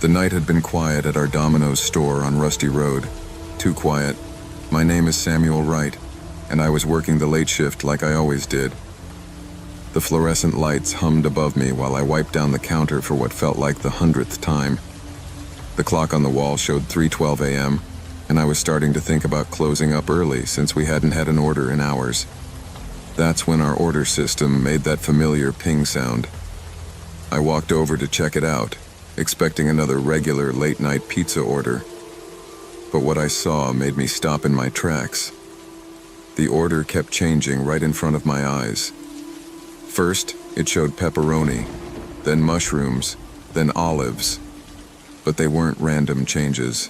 The night had been quiet at our Dominos store on Rusty Road. Too quiet. My name is Samuel Wright, and I was working the late shift like I always did. The fluorescent lights hummed above me while I wiped down the counter for what felt like the 100th time. The clock on the wall showed 3:12 a.m., and I was starting to think about closing up early since we hadn't had an order in hours. That's when our order system made that familiar ping sound. I walked over to check it out, expecting another regular late-night pizza order. But what I saw made me stop in my tracks. The order kept changing right in front of my eyes. First, it showed pepperoni, then mushrooms, then olives. But they weren't random changes.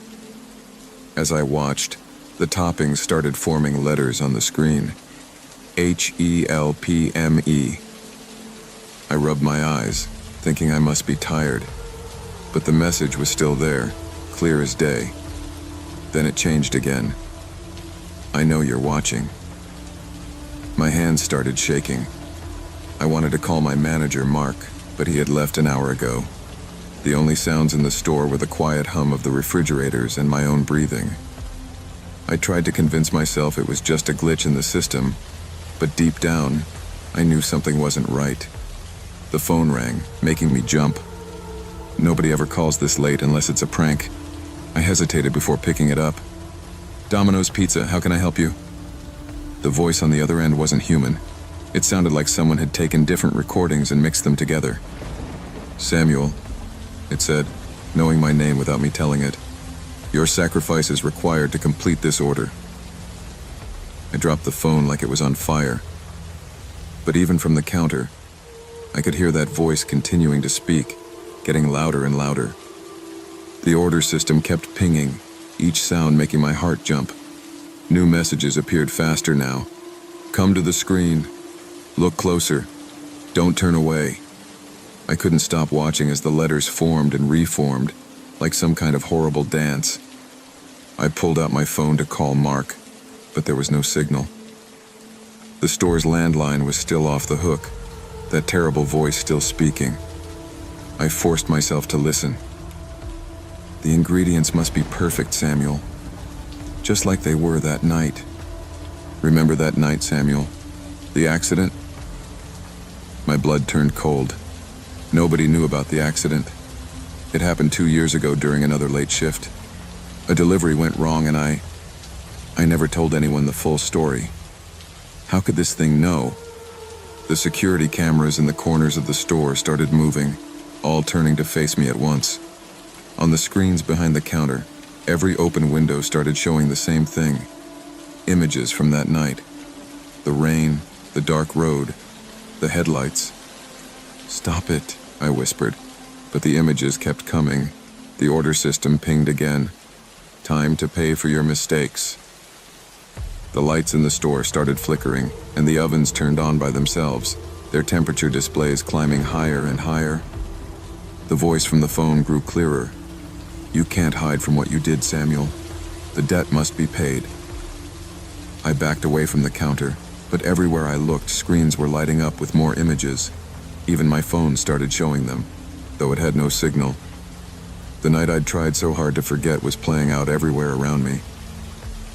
As I watched, the toppings started forming letters on the screen. HELPME. I rubbed my eyes, thinking I must be tired. But the message was still there, clear as day. Then it changed again. I know you're watching. My hands started shaking. I wanted to call my manager, Mark, but he had left an hour ago. The only sounds in the store were the quiet hum of the refrigerators and my own breathing. I tried to convince myself it was just a glitch in the system, but deep down, I knew something wasn't right. The phone rang, making me jump. Nobody ever calls this late unless it's a prank. I hesitated before picking it up. Domino's Pizza, how can I help you? The voice on the other end wasn't human. It sounded like someone had taken different recordings and mixed them together. Samuel, it said, knowing my name without me telling it. Your sacrifice is required to complete this order. I dropped the phone like it was on fire. But even from the counter, I could hear that voice continuing to speak, getting louder and louder. The order system kept pinging, each sound making my heart jump. New messages appeared faster now. Come to the screen. Look closer. Don't turn away. I couldn't stop watching as the letters formed and reformed, like some kind of horrible dance. I pulled out my phone to call Mark, but there was no signal. The store's landline was still off the hook, that terrible voice still speaking. I forced myself to listen. The ingredients must be perfect, Samuel. Just like they were that night. Remember that night, Samuel? The accident? My blood turned cold. Nobody knew about the accident. It happened 2 years ago during another late shift. A delivery went wrong and I never told anyone the full story. How could this thing know? The security cameras in the corners of the store started moving, all turning to face me at once. On the screens behind the counter, every open window started showing the same thing. Images from that night. The rain, the dark road, the headlights. Stop it, I whispered, but the images kept coming. The order system pinged again. Time to pay for your mistakes. The lights in the store started flickering, and the ovens turned on by themselves, their temperature displays climbing higher and higher. The voice from the phone grew clearer. You can't hide from what you did, Samuel. The debt must be paid. I backed away from the counter, but everywhere I looked, screens were lighting up with more images. Even my phone started showing them, though it had no signal. The night I'd tried so hard to forget was playing out everywhere around me.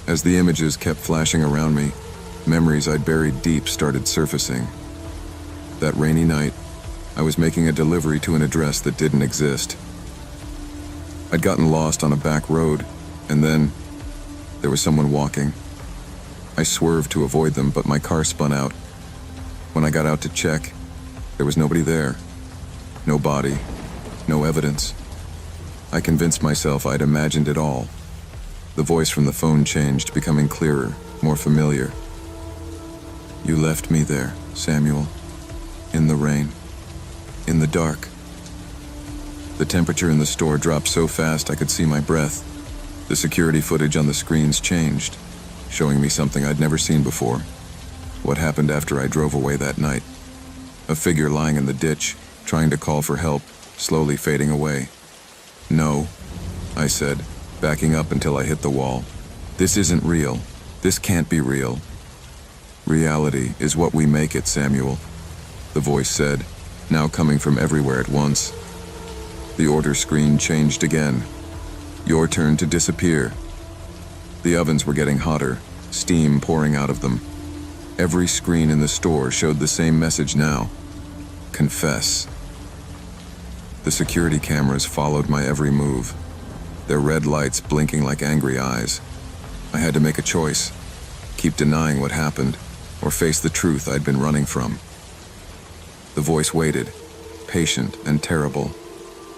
As the images kept flashing around me, memories I'd buried deep started surfacing. That rainy night, I was making a delivery to an address that didn't exist. I'd gotten lost on a back road, and then there was someone walking. I swerved to avoid them, but my car spun out. When I got out to check, there was nobody there. No body, no evidence. I convinced myself I'd imagined it all. The voice from the phone changed, becoming clearer, more familiar. You left me there, Samuel. In the rain. In the dark. The temperature in the store dropped so fast I could see my breath. The security footage on the screens changed, showing me something I'd never seen before. What happened after I drove away that night. A figure lying in the ditch, trying to call for help, slowly fading away. No, I said, backing up until I hit the wall. This isn't real. This can't be real. Reality is what we make it, Samuel, the voice said, now coming from everywhere at once. The order screen changed again. Your turn to disappear. The ovens were getting hotter, steam pouring out of them. Every screen in the store showed the same message now. Confess. The security cameras followed my every move, their red lights blinking like angry eyes. I had to make a choice. Keep denying what happened, or face the truth I'd been running from. The voice waited, patient and terrible,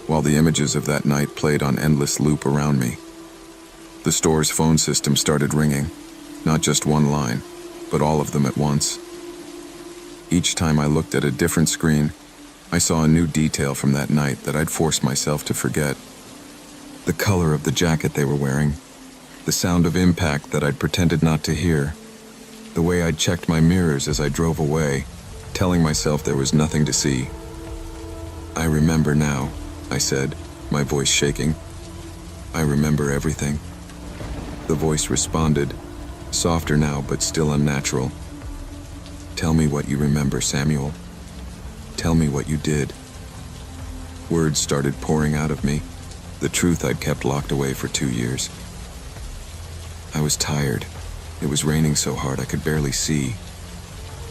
while the images of that night played on endless loop around me. The store's phone system started ringing, not just one line, but all of them at once. Each time I looked at a different screen, I saw a new detail from that night that I'd forced myself to forget. The color of the jacket they were wearing, the sound of impact that I'd pretended not to hear, the way I'd checked my mirrors as I drove away, telling myself there was nothing to see. I remember now, I said, my voice shaking. I remember everything. The voice responded, softer now but still unnatural. Tell me what you remember, Samuel. Tell me what you did. Words started pouring out of me, the truth I'd kept locked away for 2 years. I was tired. It was raining so hard I could barely see.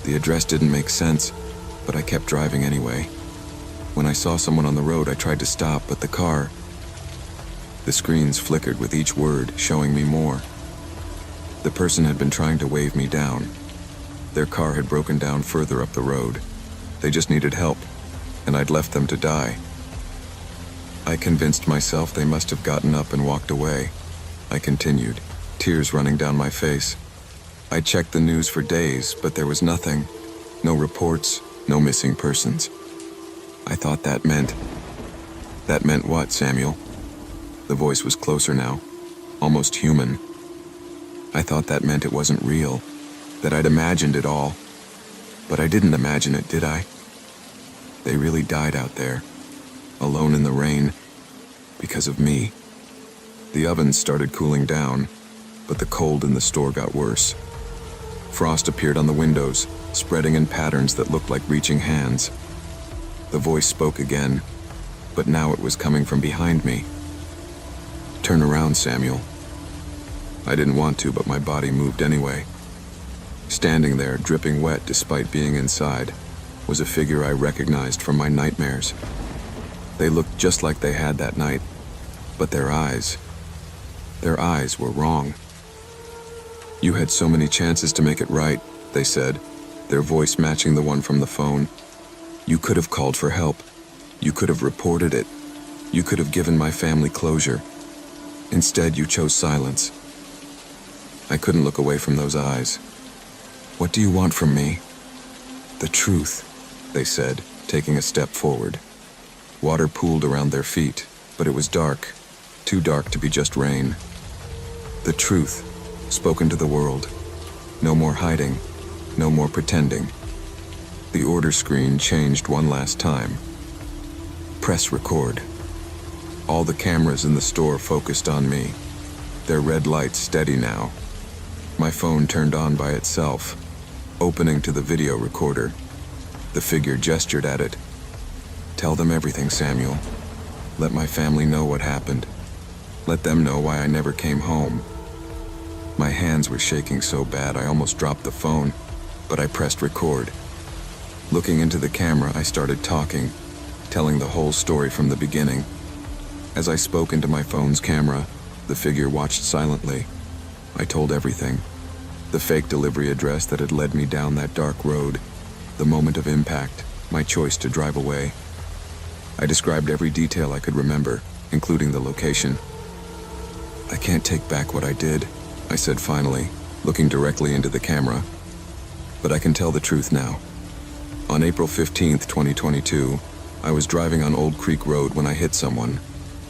The address didn't make sense, but I kept driving anyway. When I saw someone on the road, I tried to stop, but the screens flickered with each word, showing me more. The person had been trying to wave me down. Their car had broken down further up the road. They just needed help, and I'd left them to die. I convinced myself they must have gotten up and walked away. I continued, tears running down my face. I checked the news for days, but there was nothing. No reports, no missing persons. I thought that meant... That meant what, Samuel? The voice was closer now, almost human. I thought that meant it wasn't real, that I'd imagined it all. But I didn't imagine it, did I? They really died out there, alone in the rain, because of me. The ovens started cooling down, but the cold in the store got worse. Frost appeared on the windows, spreading in patterns that looked like reaching hands. The voice spoke again, but now it was coming from behind me. Turn around, Samuel. I didn't want to, but my body moved anyway. Standing there, dripping wet despite being inside, was a figure I recognized from my nightmares. They looked just like they had that night, but their eyes were wrong. You had so many chances to make it right, they said, their voice matching the one from the phone. You could have called for help. You could have reported it. You could have given my family closure. Instead, you chose silence. I couldn't look away from those eyes. What do you want from me? The truth, they said, taking a step forward. Water pooled around their feet, but it was dark, too dark to be just rain. The truth, spoken to the world. No more hiding, no more pretending. The order screen changed one last time. Press record. All the cameras in the store focused on me, their red lights steady now. My phone turned on by itself, opening to the video recorder. The figure gestured at it. Tell them everything, Samuel. Let my family know what happened. Let them know why I never came home. My hands were shaking so bad I almost dropped the phone, but I pressed record. Looking into the camera, I started talking, telling the whole story from the beginning. As I spoke into my phone's camera, the figure watched silently. I told everything. The fake delivery address that had led me down that dark road, the moment of impact, my choice to drive away. I described every detail I could remember, including the location. I can't take back what I did, I said finally, looking directly into the camera. But I can tell the truth now. On April 15th, 2022, I was driving on Old Creek Road when I hit someone.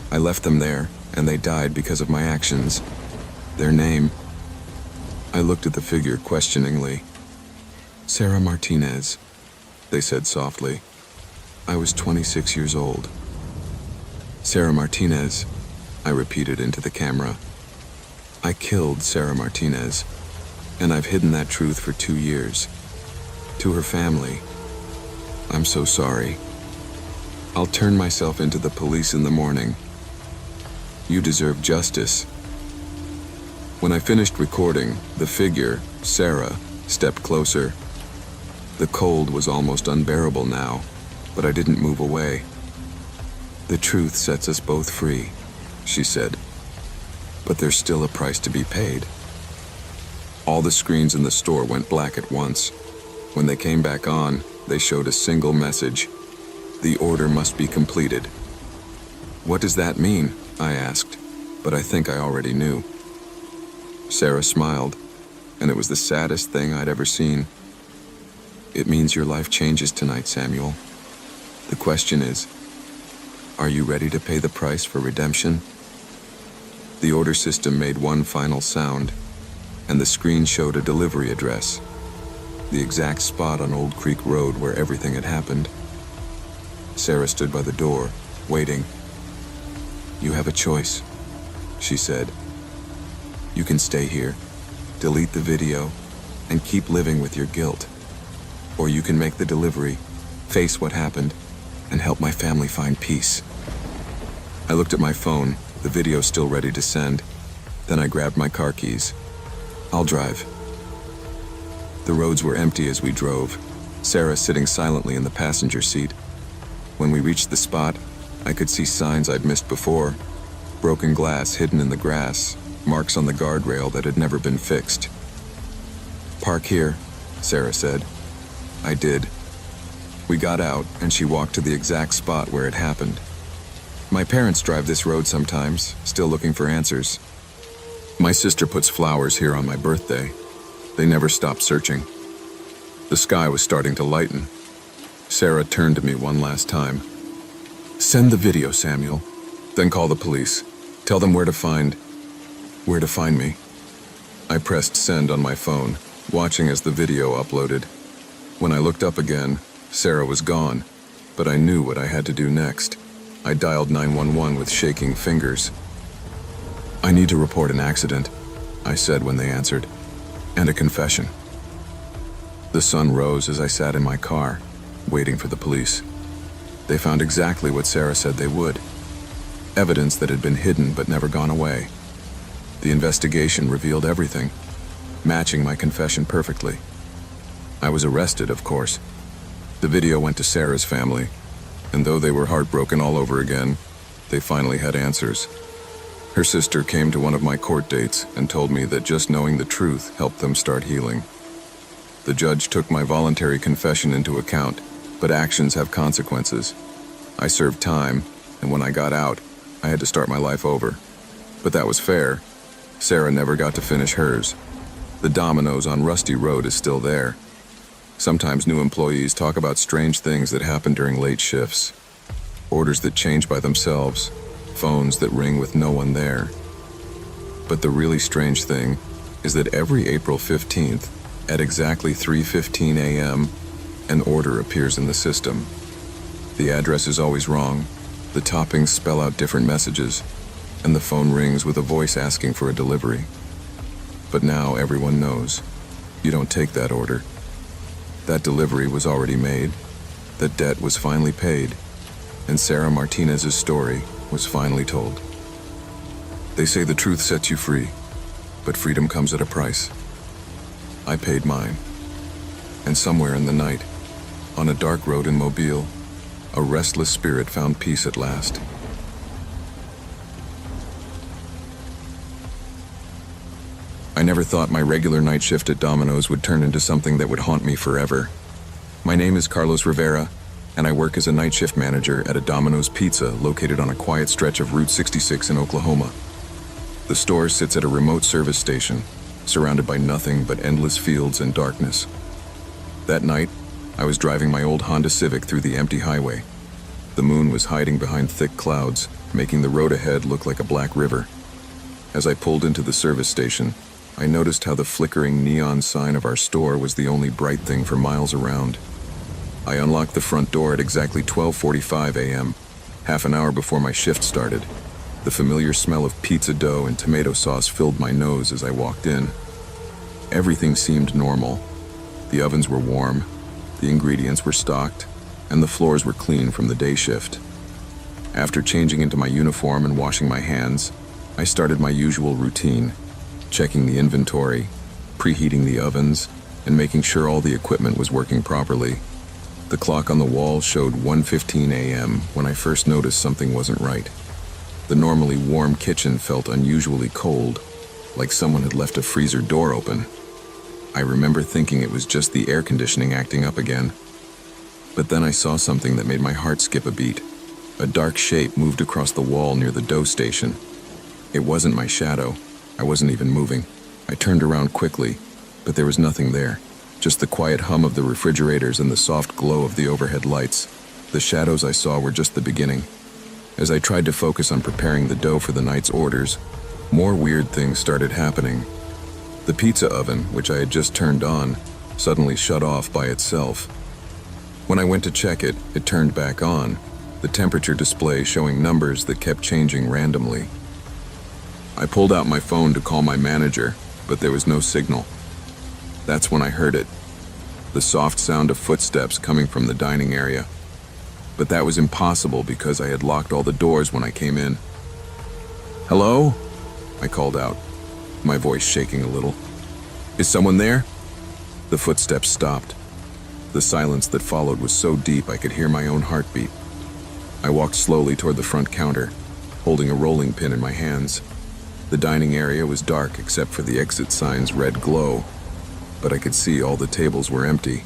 I left them there, and they died because of my actions. Their name... I looked at the figure questioningly. Sarah Martinez, they said softly. I was 26 years old. Sarah Martinez, I repeated into the camera. I killed Sarah Martinez, and I've hidden that truth for 2 years. To her family, I'm so sorry. I'll turn myself into the police in the morning. You deserve justice." When I finished recording, the figure, Sarah, stepped closer. The cold was almost unbearable now, but I didn't move away. "The truth sets us both free," she said. "But there's still a price to be paid." All the screens in the store went black at once. When they came back on, they showed a single message: "The order must be completed." "What does that mean?" I asked, but I think I already knew. Sarah smiled, and it was the saddest thing I'd ever seen. "It means your life changes tonight, Samuel. The question is, are you ready to pay the price for redemption?" The order system made one final sound, and the screen showed a delivery address, the exact spot on Old Creek Road where everything had happened. Sarah stood by the door, waiting. "You have a choice," she said. "You can stay here, delete the video, and keep living with your guilt. Or you can make the delivery, face what happened, and help my family find peace." I looked at my phone, the video still ready to send. Then I grabbed my car keys. "I'll drive." The roads were empty as we drove, Sarah sitting silently in the passenger seat. When we reached the spot, I could see signs I'd missed before. Broken glass hidden in the grass, marks on the guardrail that had never been fixed. "Park here," Sarah said. I did. We got out, and she walked to the exact spot where it happened. "My parents drive this road sometimes, still looking for answers. My sister puts flowers here on my birthday. They never stop searching." The sky was starting to lighten. Sarah turned to me one last time. "Send the video, Samuel. Then call the police. Tell them where to find me." I pressed send on my phone, watching as the video uploaded. When I looked up again, Sarah was gone, but I knew what I had to do next. I dialed 911 with shaking fingers. "I need to report an accident," I said when they answered, "and a confession." The sun rose as I sat in my car, waiting for the police. They found exactly what Sarah said they would. Evidence that had been hidden but never gone away. The investigation revealed everything, matching my confession perfectly. I was arrested, of course. The video went to Sarah's family, and though they were heartbroken all over again, they finally had answers. Her sister came to one of my court dates and told me that just knowing the truth helped them start healing. The judge took my voluntary confession into account, but actions have consequences. I served time, and when I got out, I had to start my life over. But that was fair. Sarah never got to finish hers. The Dominos on Rusty Road is still there. Sometimes new employees talk about strange things that happen during late shifts. Orders that change by themselves, phones that ring with no one there. But the really strange thing is that every April 15th, at exactly 3:15 a.m., an order appears in the system. The address is always wrong, the toppings spell out different messages, and the phone rings with a voice asking for a delivery. But now everyone knows. You don't take that order. That delivery was already made, that debt was finally paid, and Sarah Martinez's story was finally told. They say the truth sets you free, but freedom comes at a price. I paid mine. And somewhere in the night, on a dark road in Mobile, a restless spirit found peace at last. I never thought my regular night shift at Domino's would turn into something that would haunt me forever. My name is Carlos Rivera, and I work as a night shift manager at a Domino's Pizza located on a quiet stretch of Route 66 in Oklahoma. The store sits at a remote service station, surrounded by nothing but endless fields and darkness. That night, I was driving my old Honda Civic through the empty highway. The moon was hiding behind thick clouds, making the road ahead look like a black river. As I pulled into the service station, I noticed how the flickering neon sign of our store was the only bright thing for miles around. I unlocked the front door at exactly 12:45 a.m., half an hour before my shift started. The familiar smell of pizza dough and tomato sauce filled my nose as I walked in. Everything seemed normal. The ovens were warm, the ingredients were stocked, and the floors were clean from the day shift. After changing into my uniform and washing my hands, I started my usual routine, checking the inventory, preheating the ovens, and making sure all the equipment was working properly. The clock on the wall showed 1:15 a.m. when I first noticed something wasn't right. The normally warm kitchen felt unusually cold, like someone had left a freezer door open. I remember thinking it was just the air conditioning acting up again. But then I saw something that made my heart skip a beat. A dark shape moved across the wall near the dough station. It wasn't my shadow. I wasn't even moving. I turned around quickly, but there was nothing there. Just the quiet hum of the refrigerators and the soft glow of the overhead lights. The shadows I saw were just the beginning. As I tried to focus on preparing the dough for the night's orders, more weird things started happening. The pizza oven, which I had just turned on, suddenly shut off by itself. When I went to check it, it turned back on, the temperature display showing numbers that kept changing randomly. I pulled out my phone to call my manager, but there was no signal. That's when I heard it, the soft sound of footsteps coming from the dining area. But that was impossible because I had locked all the doors when I came in. "Hello?" I called out, my voice shaking a little. "Is someone there?" The footsteps stopped. The silence that followed was so deep I could hear my own heartbeat. I walked slowly toward the front counter, holding a rolling pin in my hands. The dining area was dark except for the exit sign's red glow, but I could see all the tables were empty.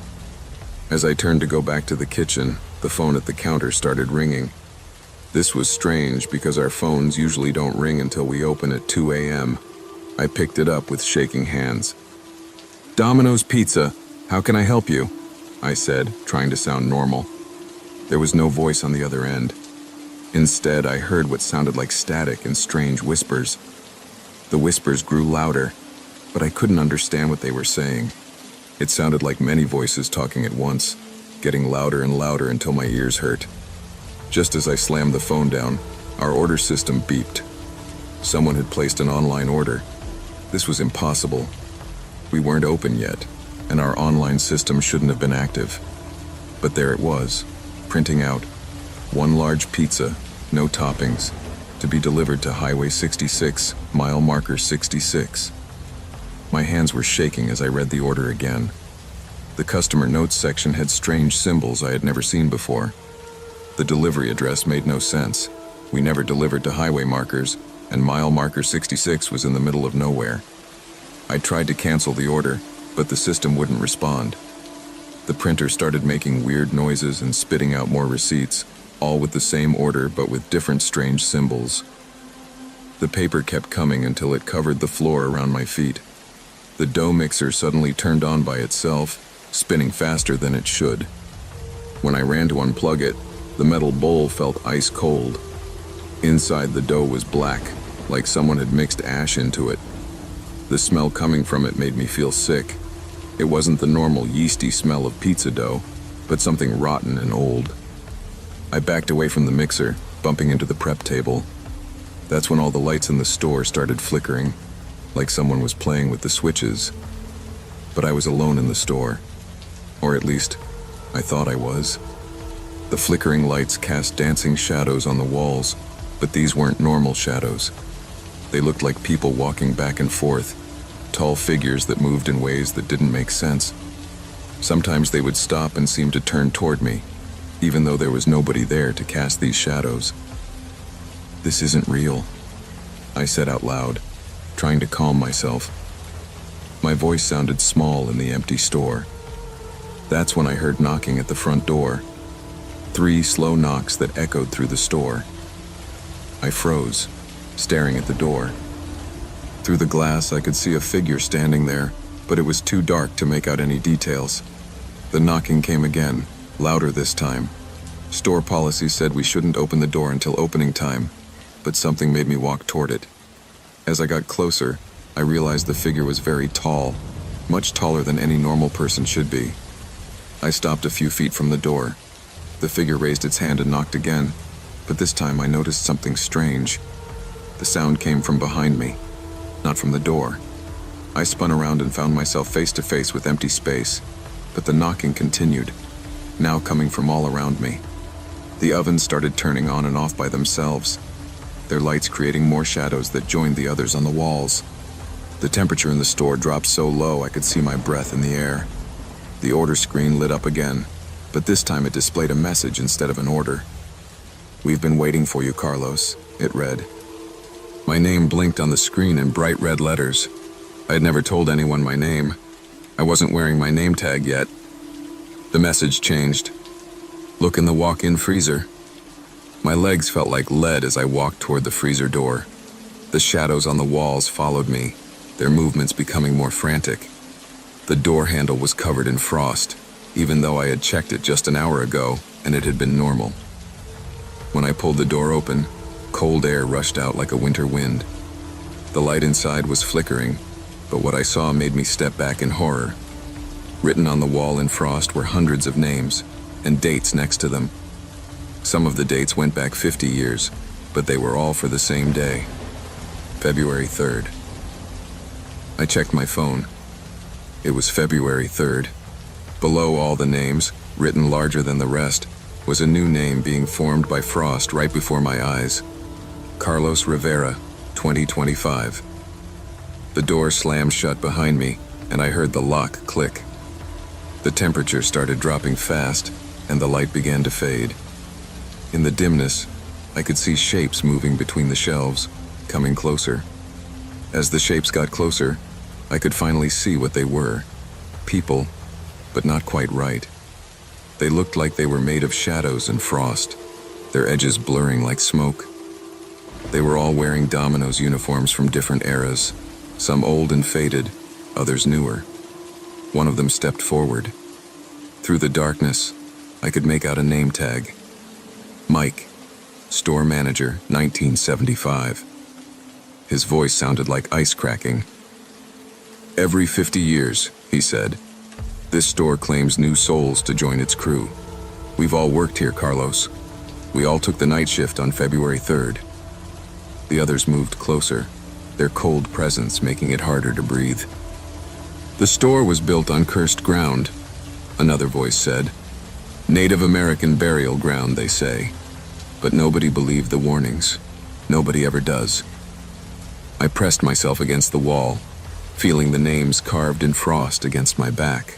As I turned to go back to the kitchen, the phone at the counter started ringing. This was strange because our phones usually don't ring until we open at 2 a.m. I picked it up with shaking hands. "Domino's Pizza, how can I help you?" I said, trying to sound normal. There was no voice on the other end. Instead, I heard what sounded like static and strange whispers. The whispers grew louder, but I couldn't understand what they were saying. It sounded like many voices talking at once, getting louder and louder until my ears hurt. Just as I slammed the phone down, our order system beeped. Someone had placed an online order. This was impossible. We weren't open yet, and our online system shouldn't have been active. But there it was, printing out, one large pizza, no toppings, to be delivered to Highway 66, mile marker 66. My hands were shaking as I read the order again. The customer notes section had strange symbols I had never seen before. The delivery address made no sense. We never delivered to highway markers, and mile marker 66 was in the middle of nowhere. I tried to cancel the order, but the system wouldn't respond. The printer started making weird noises and spitting out more receipts, all with the same order but with different strange symbols. The paper kept coming until it covered the floor around my feet. The dough mixer suddenly turned on by itself, spinning faster than it should. When I ran to unplug it, the metal bowl felt ice cold. Inside, the dough was black, like someone had mixed ash into it. The smell coming from it made me feel sick. It wasn't the normal yeasty smell of pizza dough, but something rotten and old. I backed away from the mixer, bumping into the prep table. That's when all the lights in the store started flickering, like someone was playing with the switches. But I was alone in the store. Or at least, I thought I was. The flickering lights cast dancing shadows on the walls, but these weren't normal shadows. They looked like people walking back and forth, tall figures that moved in ways that didn't make sense. Sometimes they would stop and seem to turn toward me, even though there was nobody there to cast these shadows. "This isn't real," I said out loud, trying to calm myself. My voice sounded small in the empty store. That's when I heard knocking at the front door. 3 slow knocks that echoed through the store. I froze, staring at the door. Through the glass, I could see a figure standing there, but it was too dark to make out any details. The knocking came again, louder this time. Store policy said we shouldn't open the door until opening time, but something made me walk toward it. As I got closer, I realized the figure was very tall, much taller than any normal person should be. I stopped a few feet from the door. The figure raised its hand and knocked again, but this time I noticed something strange. The sound came from behind me, not from the door. I spun around and found myself face to face with empty space, but the knocking continued. now coming from all around me. The ovens started turning on and off by themselves, their lights creating more shadows that joined the others on the walls. The temperature in the store dropped so low I could see my breath in the air. The order screen lit up again, but this time it displayed a message instead of an order. "We've been waiting for you, Carlos," it read. My name blinked on the screen in bright red letters. I had never told anyone my name. I wasn't wearing my name tag yet. The message changed. "Look in the walk-in freezer." My legs felt like lead as I walked toward the freezer door. The shadows on the walls followed me, their movements becoming more frantic. The door handle was covered in frost, even though I had checked it just an hour ago and it had been normal. When I pulled the door open, cold air rushed out like a winter wind. The light inside was flickering, but what I saw made me step back in horror. Written on the wall in frost were hundreds of names, and dates next to them. Some of the dates went back 50 years, but they were all for the same day, February 3rd. I checked my phone. It was February 3rd. Below all the names, written larger than the rest, was a new name being formed by frost right before my eyes. Carlos Rivera, 2025. The door slammed shut behind me, and I heard the lock click. The temperature started dropping fast, and the light began to fade. In the dimness, I could see shapes moving between the shelves, coming closer. As the shapes got closer, I could finally see what they were. People, but not quite right. They looked like they were made of shadows and frost, their edges blurring like smoke. They were all wearing Dominos uniforms from different eras, some old and faded, others newer. One of them stepped forward. Through the darkness, I could make out a name tag. Mike, store manager, 1975. His voice sounded like ice cracking. "Every 50 years, he said, this store claims new souls to join its crew. We've all worked here, Carlos. We all took the night shift on February 3rd. The others moved closer, their cold presence making it harder to breathe. "The store was built on cursed ground," another voice said. "Native American burial ground, they say. But nobody believed the warnings. Nobody ever does." I pressed myself against the wall, feeling the names carved in frost against my back.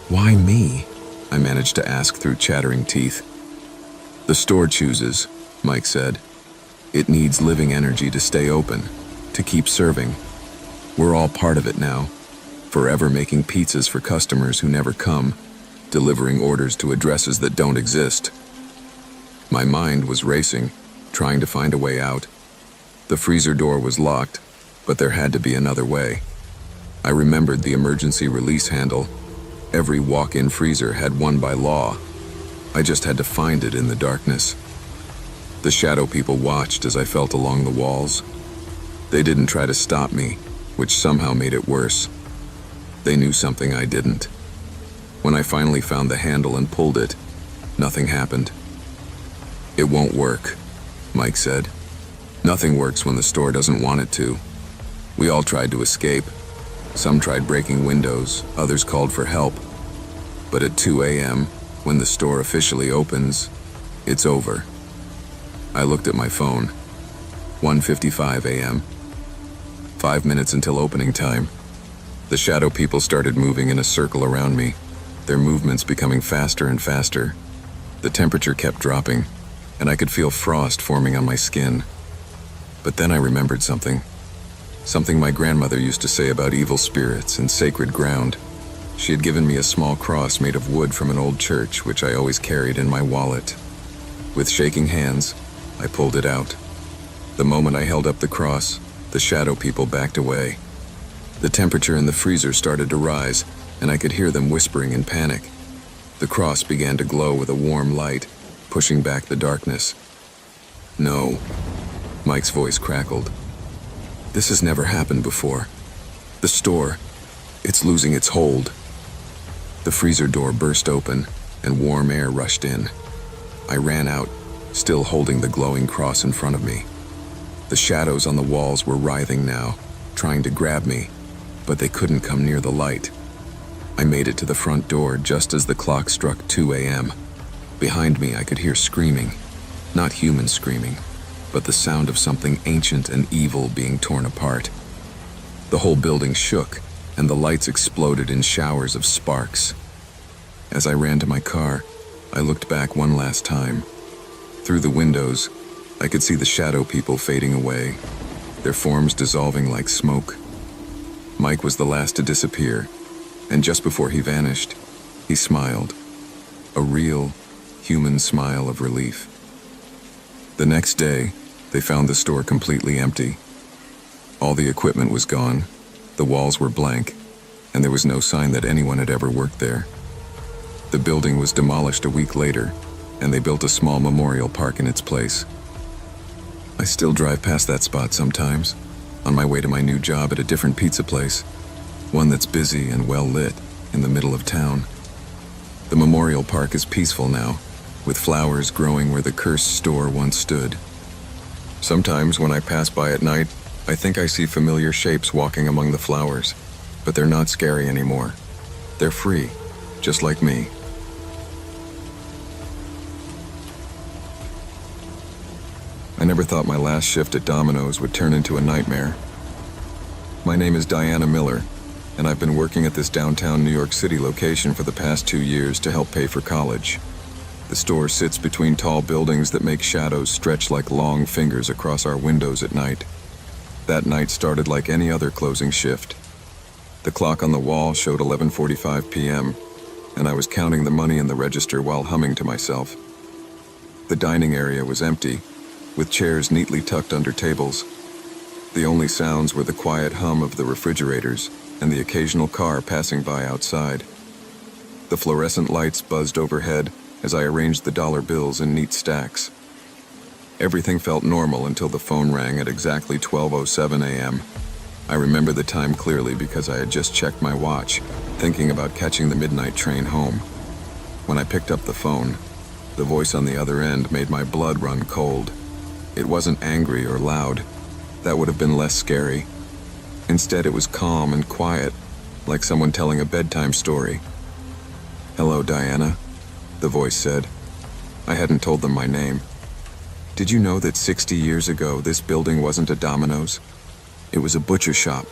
"Why me?" I managed to ask through chattering teeth. "The store chooses," Mike said. "It needs living energy to stay open, to keep serving. We're all part of it now, forever making pizzas for customers who never come, delivering orders to addresses that don't exist." My mind was racing, trying to find a way out. The freezer door was locked, but there had to be another way. I remembered the emergency release handle. Every walk-in freezer had one by law. I just had to find it in the darkness. The shadow people watched as I felt along the walls. They didn't try to stop me, which somehow made it worse. They knew something I didn't. When I finally found the handle and pulled it, nothing happened. "It won't work," Mike said. "Nothing works when the store doesn't want it to. We all tried to escape. Some tried breaking windows, others called for help. But at 2 a.m., when the store officially opens, it's over." I looked at my phone. 1:55 a.m. 5 minutes until opening time. The shadow people started moving in a circle around me, their movements becoming faster and faster. The temperature kept dropping, and I could feel frost forming on my skin. But then I remembered something. Something my grandmother used to say about evil spirits and sacred ground. She had given me a small cross made of wood from an old church, which I always carried in my wallet. With shaking hands, I pulled it out. The moment I held up the cross, the shadow people backed away. The temperature in the freezer started to rise, and I could hear them whispering in panic. The cross began to glow with a warm light, pushing back the darkness. "No," Mike's voice crackled. "This has never happened before. The store, it's losing its hold." The freezer door burst open, and warm air rushed in. I ran out, still holding the glowing cross in front of me. The shadows on the walls were writhing now, trying to grab me, but they couldn't come near the light. I made it to the front door just as the clock struck 2 a.m. Behind me, I could hear screaming. Not human screaming, but the sound of something ancient and evil being torn apart. The whole building shook, and the lights exploded in showers of sparks. As I ran to my car, I looked back one last time. Through the windows, I could see the shadow people fading away, their forms dissolving like smoke. Mike was the last to disappear, and just before he vanished, he smiled. A real, human smile of relief. The next day, they found the store completely empty. All the equipment was gone, the walls were blank, and there was no sign that anyone had ever worked there. The building was demolished a week later, and they built a small memorial park in its place. I still drive past that spot sometimes, on my way to my new job at a different pizza place, one that's busy and well lit in the middle of town. The memorial park is peaceful now, with flowers growing where the cursed store once stood. Sometimes when I pass by at night, I think I see familiar shapes walking among the flowers, but they're not scary anymore. They're free, just like me. I never thought my last shift at Dominos would turn into a nightmare. My name is Diana Miller, and I've been working at this downtown New York City location for the past 2 years to help pay for college. The store sits between tall buildings that make shadows stretch like long fingers across our windows at night. That night started like any other closing shift. The clock on the wall showed 11:45 p.m., and I was counting the money in the register while humming to myself. The dining area was empty, with chairs neatly tucked under tables. The only sounds were the quiet hum of the refrigerators and the occasional car passing by outside. The fluorescent lights buzzed overhead as I arranged the dollar bills in neat stacks. Everything felt normal until the phone rang at exactly 12:07 a.m. I remember the time clearly because I had just checked my watch, thinking about catching the midnight train home. When I picked up the phone, the voice on the other end made my blood run cold. It wasn't angry or loud. That would have been less scary. Instead, it was calm and quiet, like someone telling a bedtime story. "Hello, Diana," the voice said. I hadn't told them my name. "Did you know that 60 years ago this building wasn't a Domino's? It was a butcher shop.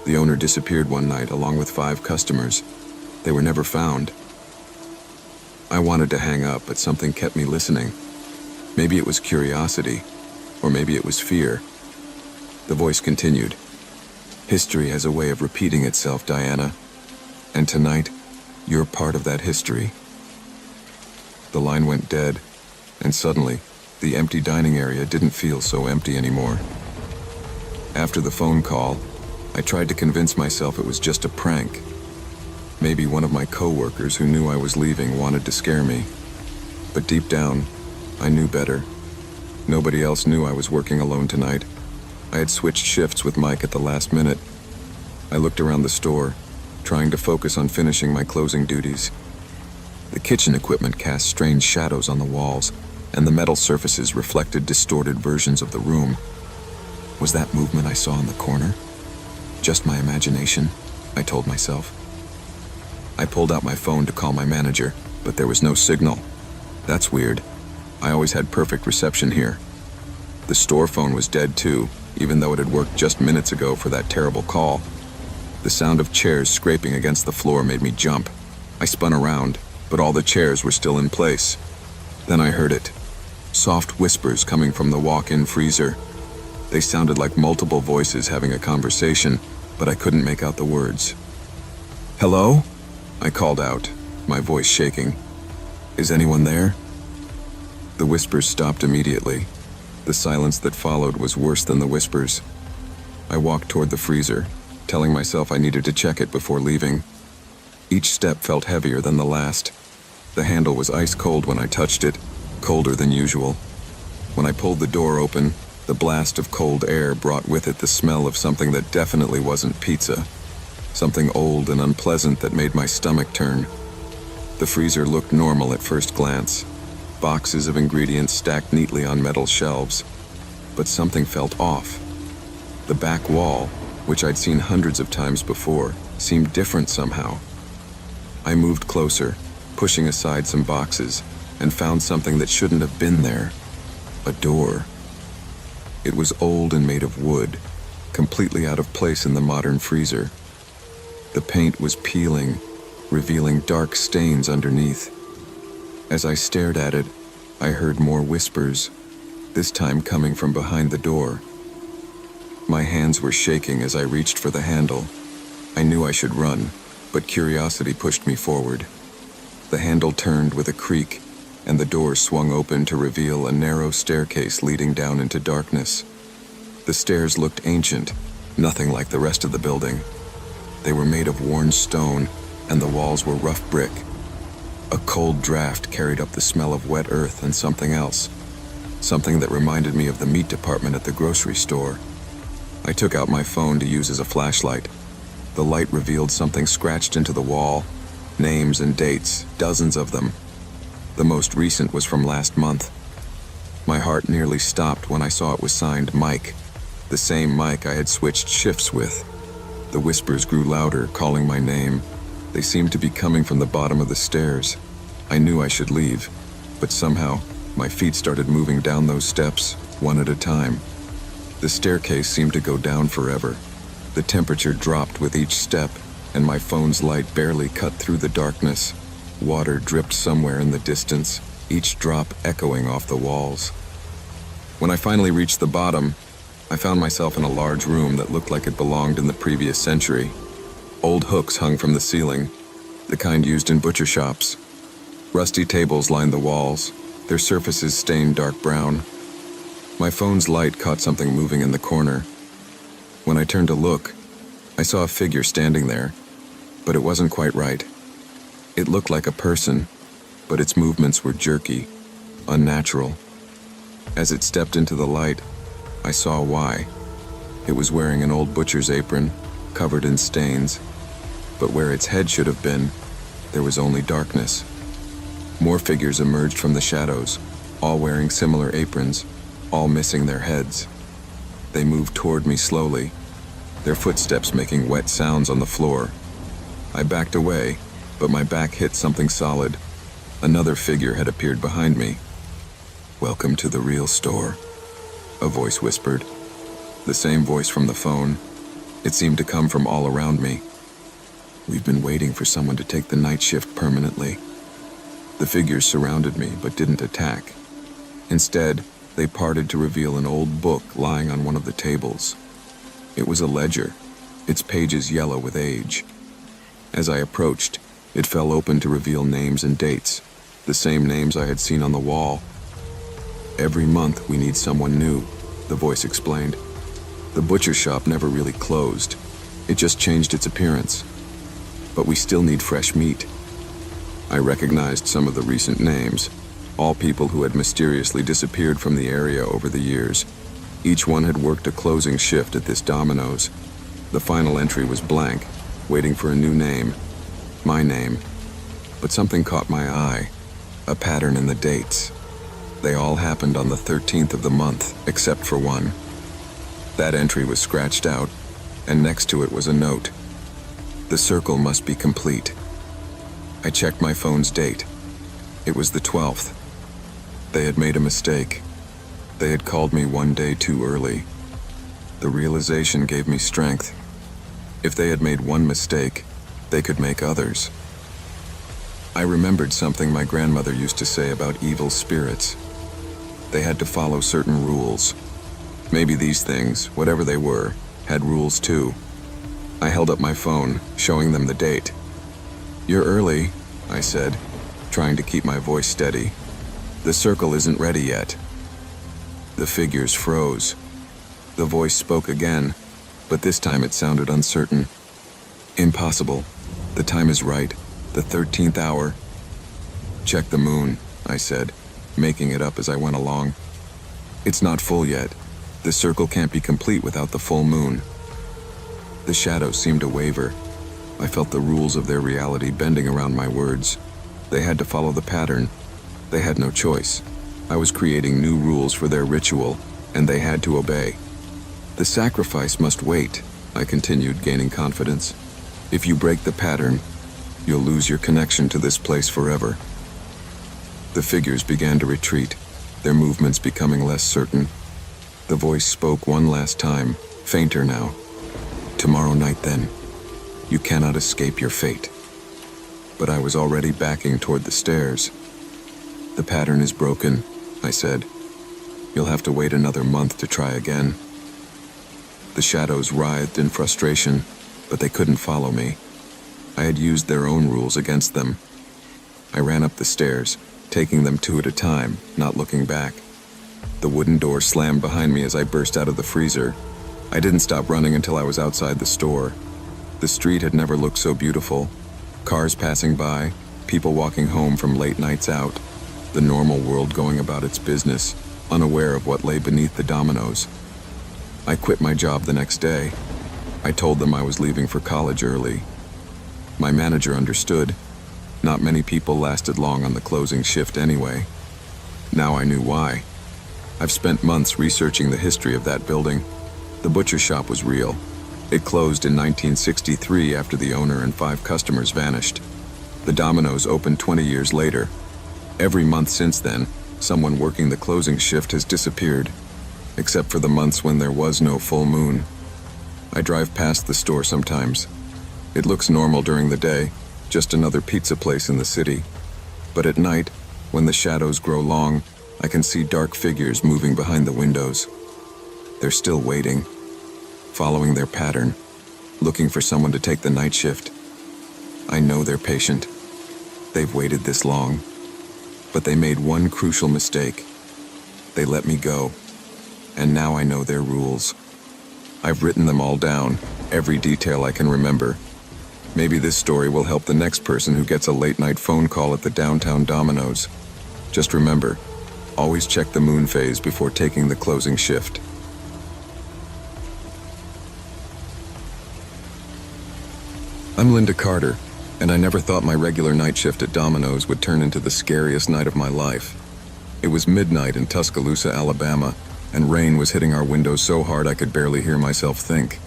The owner disappeared one night along with 5 customers. They were never found." I wanted to hang up, but something kept me listening. Maybe it was curiosity, or maybe it was fear. The voice continued. "History has a way of repeating itself, Diana. And tonight, you're part of that history." The line went dead, and suddenly, the empty dining area didn't feel so empty anymore. After the phone call, I tried to convince myself it was just a prank. Maybe one of my coworkers who knew I was leaving wanted to scare me. But deep down, I knew better. Nobody else knew I was working alone tonight. I had switched shifts with Mike at the last minute. I looked around the store, trying to focus on finishing my closing duties. The kitchen equipment cast strange shadows on the walls, and the metal surfaces reflected distorted versions of the room. Was that movement I saw in the corner? Just my imagination, I told myself. I pulled out my phone to call my manager, but there was no signal. That's weird. I always had perfect reception here. The store phone was dead too, even though it had worked just minutes ago for that terrible call. The sound of chairs scraping against the floor made me jump. I spun around, but all the chairs were still in place. Then I heard it. Soft whispers coming from the walk-in freezer. They sounded like multiple voices having a conversation, but I couldn't make out the words. "Hello?" I called out, my voice shaking. "Is anyone there?" The whispers stopped immediately. The silence that followed was worse than the whispers. I walked toward the freezer, telling myself I needed to check it before leaving. Each step felt heavier than the last. The handle was ice cold when I touched it, colder than usual. When I pulled the door open, the blast of cold air brought with it the smell of something that definitely wasn't pizza. Something old and unpleasant that made my stomach turn. The freezer looked normal at first glance. Boxes of ingredients stacked neatly on metal shelves. But something felt off. The back wall, which I'd seen hundreds of times before, seemed different somehow. I moved closer, pushing aside some boxes, and found something that shouldn't have been there. A door. It was old and made of wood, completely out of place in the modern freezer. The paint was peeling, revealing dark stains underneath. As I stared at it, I heard more whispers, this time coming from behind the door. My hands were shaking as I reached for the handle. I knew I should run, but curiosity pushed me forward. The handle turned with a creak, and the door swung open to reveal a narrow staircase leading down into darkness. The stairs looked ancient, nothing like the rest of the building. They were made of worn stone, and the walls were rough brick. A cold draft carried up the smell of wet earth and something else, something that reminded me of the meat department at the grocery store. I took out my phone to use as a flashlight. The light revealed something scratched into the wall, names and dates, dozens of them. The most recent was from last month. My heart nearly stopped when I saw it was signed Mike, the same Mike I had switched shifts with. The whispers grew louder, calling my name. They seemed to be coming from the bottom of the stairs. I knew I should leave, but somehow my feet started moving down those steps, one at a time. The staircase seemed to go down forever. The temperature dropped with each step, and my phone's light barely cut through the darkness. Water dripped somewhere in the distance, each drop echoing off the walls. When I finally reached the bottom, I found myself in a large room that looked like it belonged in the previous century. Old hooks hung from the ceiling, the kind used in butcher shops. Rusty tables lined the walls, their surfaces stained dark brown. My phone's light caught something moving in the corner. When I turned to look, I saw a figure standing there, but it wasn't quite right. It looked like a person, but its movements were jerky, unnatural. As it stepped into the light, I saw why. It was wearing an old butcher's apron, covered in stains, but where its head should have been, there was only darkness. More figures emerged from the shadows, all wearing similar aprons, all missing their heads. They moved toward me slowly, their footsteps making wet sounds on the floor. I backed away, but my back hit something solid. Another figure had appeared behind me. "Welcome to the real store," a voice whispered. The same voice from the phone. It seemed to come from all around me. "We've been waiting for someone to take the night shift permanently." The figures surrounded me but didn't attack. Instead, they parted to reveal an old book lying on one of the tables. It was a ledger, its pages yellow with age. As I approached, it fell open to reveal names and dates, the same names I had seen on the wall. "Every month we need someone new," the voice explained. "The butcher shop never really closed. It just changed its appearance. But we still need fresh meat." I recognized some of the recent names, all people who had mysteriously disappeared from the area over the years. Each one had worked a closing shift at this Dominos. The final entry was blank, waiting for a new name. My name. But something caught my eye, a pattern in the dates. They all happened on the 13th of the month, except for one. That entry was scratched out, and next to it was a note. "The circle must be complete." I checked my phone's date. It was the 12th. They had made a mistake. They had called me one day too early. The realization gave me strength. If they had made one mistake, they could make others. I remembered something my grandmother used to say about evil spirits. They had to follow certain rules. Maybe these things, whatever they were, had rules too. I held up my phone, showing them the date. "You're early," I said, trying to keep my voice steady. "The circle isn't ready yet." The figures froze. The voice spoke again, but this time it sounded uncertain. "Impossible. The time is right. The 13th hour." "Check the moon," I said, making it up as I went along. "It's not full yet. The circle can't be complete without the full moon." The shadows seemed to waver. I felt the rules of their reality bending around my words. They had to follow the pattern. They had no choice. I was creating new rules for their ritual, and they had to obey. "The sacrifice must wait," I continued, gaining confidence. "If you break the pattern, You'll lose your connection to this place forever. The figures began to retreat, their movements becoming less certain. The voice spoke one last time, fainter now. Tomorrow night then. You cannot escape your fate. But I was already backing toward the stairs. The pattern is broken, I said. You'll have to wait another month to try again. The shadows writhed in frustration, but they couldn't follow me. I had used their own rules against them. I ran up the stairs, taking them two at a time, not looking back. The wooden door slammed behind me as I burst out of the freezer. I didn't stop running until I was outside the store. The street had never looked so beautiful. Cars passing by, people walking home from late nights out, the normal world going about its business, unaware of what lay beneath the Dominos. I quit my job the next day. I told them I was leaving for college early. My manager understood. Not many people lasted long on the closing shift anyway. Now I knew why. I've spent months researching the history of that building. The butcher shop was real. It closed in 1963 after the owner and 5 customers vanished. The Dominos opened 20 years later. Every month since then, someone working the closing shift has disappeared, except for the months when there was no full moon. I drive past the store sometimes. It looks normal during the day, just another pizza place in the city. But at night, when the shadows grow long, I can see dark figures moving behind the windows. They're still waiting, following their pattern, looking for someone to take the night shift. I know they're patient. They've waited this long. But they made one crucial mistake. They let me go. And now I know their rules. I've written them all down, every detail I can remember. Maybe this story will help the next person who gets a late-night phone call at the downtown Domino's. Just remember, always check the moon phase before taking the closing shift. I'm Linda Carter, and I never thought my regular night shift at Domino's would turn into the scariest night of my life. It was midnight in Tuscaloosa, Alabama, and rain was hitting our windows so hard I could barely hear myself think.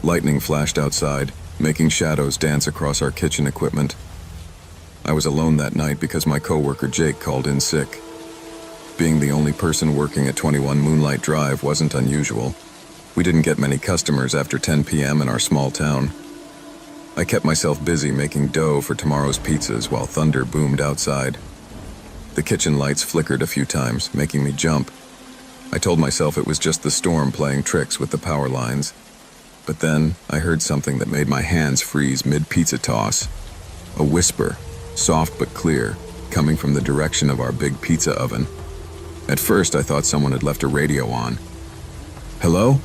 Lightning flashed outside, making shadows dance across our kitchen equipment. I was alone that night because my coworker Jake called in sick. Being the only person working at 21 Moonlight Drive wasn't unusual. We didn't get many customers after 10 p.m. in our small town. I kept myself busy making dough for tomorrow's pizzas while thunder boomed outside. The kitchen lights flickered a few times, making me jump. I told myself it was just the storm playing tricks with the power lines. But then I heard something that made my hands freeze mid-pizza toss. A whisper, soft but clear, coming from the direction of our big pizza oven. At first I thought someone had left a radio on. "Hello?"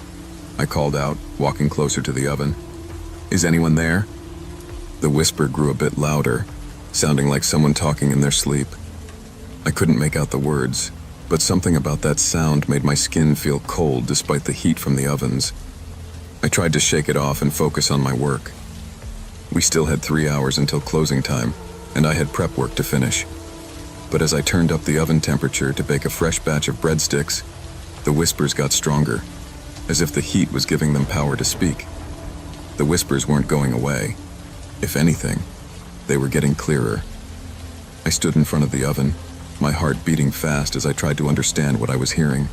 I called out, walking closer to the oven. "Is anyone there?" The whisper grew a bit louder, sounding like someone talking in their sleep. I couldn't make out the words, but something about that sound made my skin feel cold despite the heat from the ovens. I tried to shake it off and focus on my work. We still had 3 hours until closing time, and I had prep work to finish. But as I turned up the oven temperature to bake a fresh batch of breadsticks, the whispers got stronger, as if the heat was giving them power to speak. The whispers weren't going away. If anything, they were getting clearer. I stood in front of the oven, my heart beating fast as I tried to understand what I was hearing.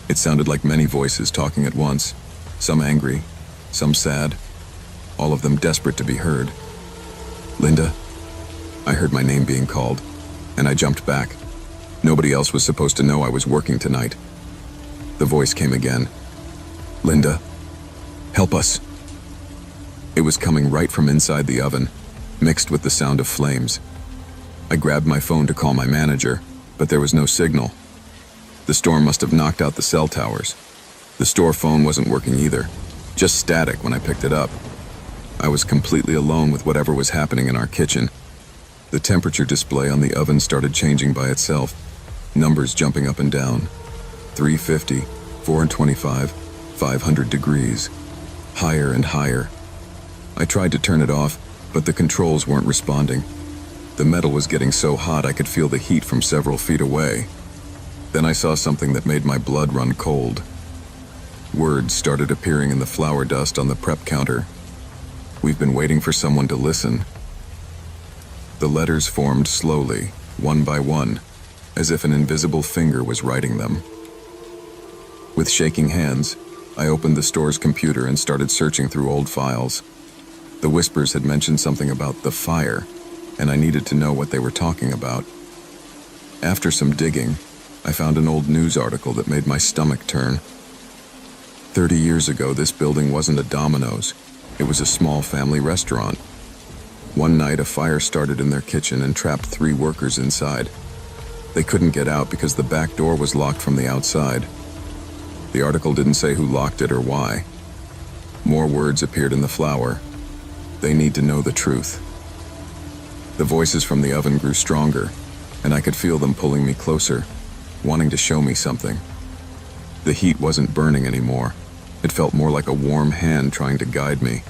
It sounded like many voices talking at once, some angry, some sad, all of them desperate to be heard. "Linda?" I heard my name being called, and I jumped back. Nobody else was supposed to know I was working tonight. The voice came again. "Linda, help us." It was coming right from inside the oven, mixed with the sound of flames. I grabbed my phone to call my manager, but there was no signal. The storm must have knocked out the cell towers. The store phone wasn't working either, just static when I picked it up. I was completely alone with whatever was happening in our kitchen. The temperature display on the oven started changing by itself, numbers jumping up and down. 350, 425, 500 degrees. Higher and higher. I tried to turn it off, but the controls weren't responding. The metal was getting so hot I could feel the heat from several feet away. Then I saw something that made my blood run cold. Words started appearing in the flour dust on the prep counter. "We've been waiting for someone to listen. The letters formed slowly, one by one, as if an invisible finger was writing them. With shaking hands, I opened the store's computer and started searching through old files. The whispers had mentioned something about the fire, and I needed to know what they were talking about. After some digging, I found an old news article that made my stomach turn. 30 years ago, this building wasn't a Domino's. It was a small family restaurant. One night, a fire started in their kitchen and trapped 3 workers inside. They couldn't get out because the back door was locked from the outside. The article didn't say who locked it or why. More words appeared in the flower. They need to know the truth. The voices from the oven grew stronger, and I could feel them pulling me closer, wanting to show me something. The heat wasn't burning anymore. It felt more like a warm hand trying to guide me.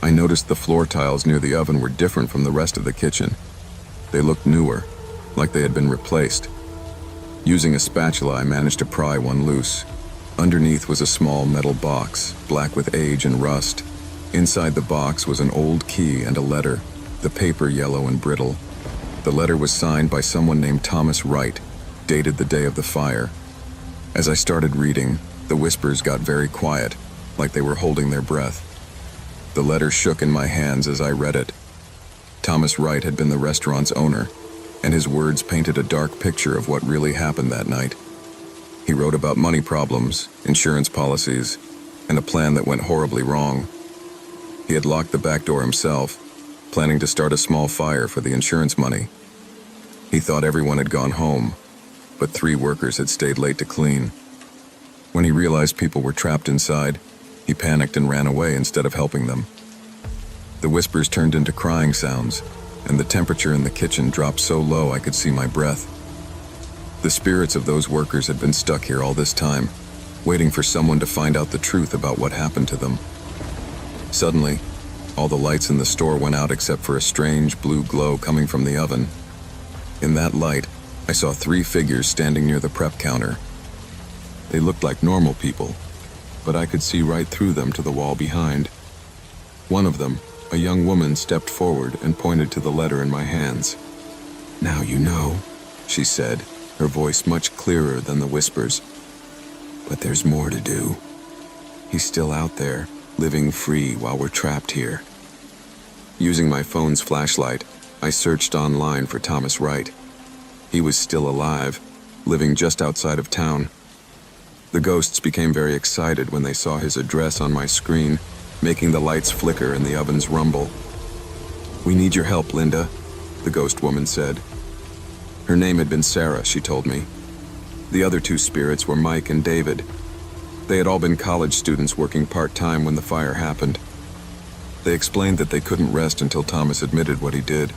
I noticed the floor tiles near the oven were different from the rest of the kitchen. They looked newer, like they had been replaced. Using a spatula, I managed to pry one loose. Underneath was a small metal box, black with age and rust. Inside the box was an old key and a letter, the paper yellow and brittle. The letter was signed by someone named Thomas Wright, dated the day of the fire. As I started reading, the whispers got very quiet, like they were holding their breath. The letter shook in my hands as I read it. Thomas Wright had been the restaurant's owner, and his words painted a dark picture of what really happened that night. He wrote about money problems, insurance policies, and a plan that went horribly wrong. He had locked the back door himself, planning to start a small fire for the insurance money. He thought everyone had gone home, but 3 workers had stayed late to clean. When he realized people were trapped inside, he panicked and ran away instead of helping them. The whispers turned into crying sounds, and the temperature in the kitchen dropped so low I could see my breath. The spirits of those workers had been stuck here all this time, waiting for someone to find out the truth about what happened to them. Suddenly, all the lights in the store went out except for a strange blue glow coming from the oven. In that light, I saw 3 figures standing near the prep counter. They looked like normal people, but I could see right through them to the wall behind. One of them, a young woman, stepped forward and pointed to the letter in my hands. "Now you know," she said, her voice much clearer than the whispers. "But there's more to do. He's still out there, living free while we're trapped here." Using my phone's flashlight, I searched online for Thomas Wright. He was still alive, living just outside of town. The ghosts became very excited when they saw his address on my screen, making the lights flicker and the ovens rumble. "We need your help, Linda," the ghost woman said. Her name had been Sarah, she told me. The other 2 spirits were Mike and David. They had all been college students working part-time when the fire happened. They explained that they couldn't rest until Thomas admitted what he did.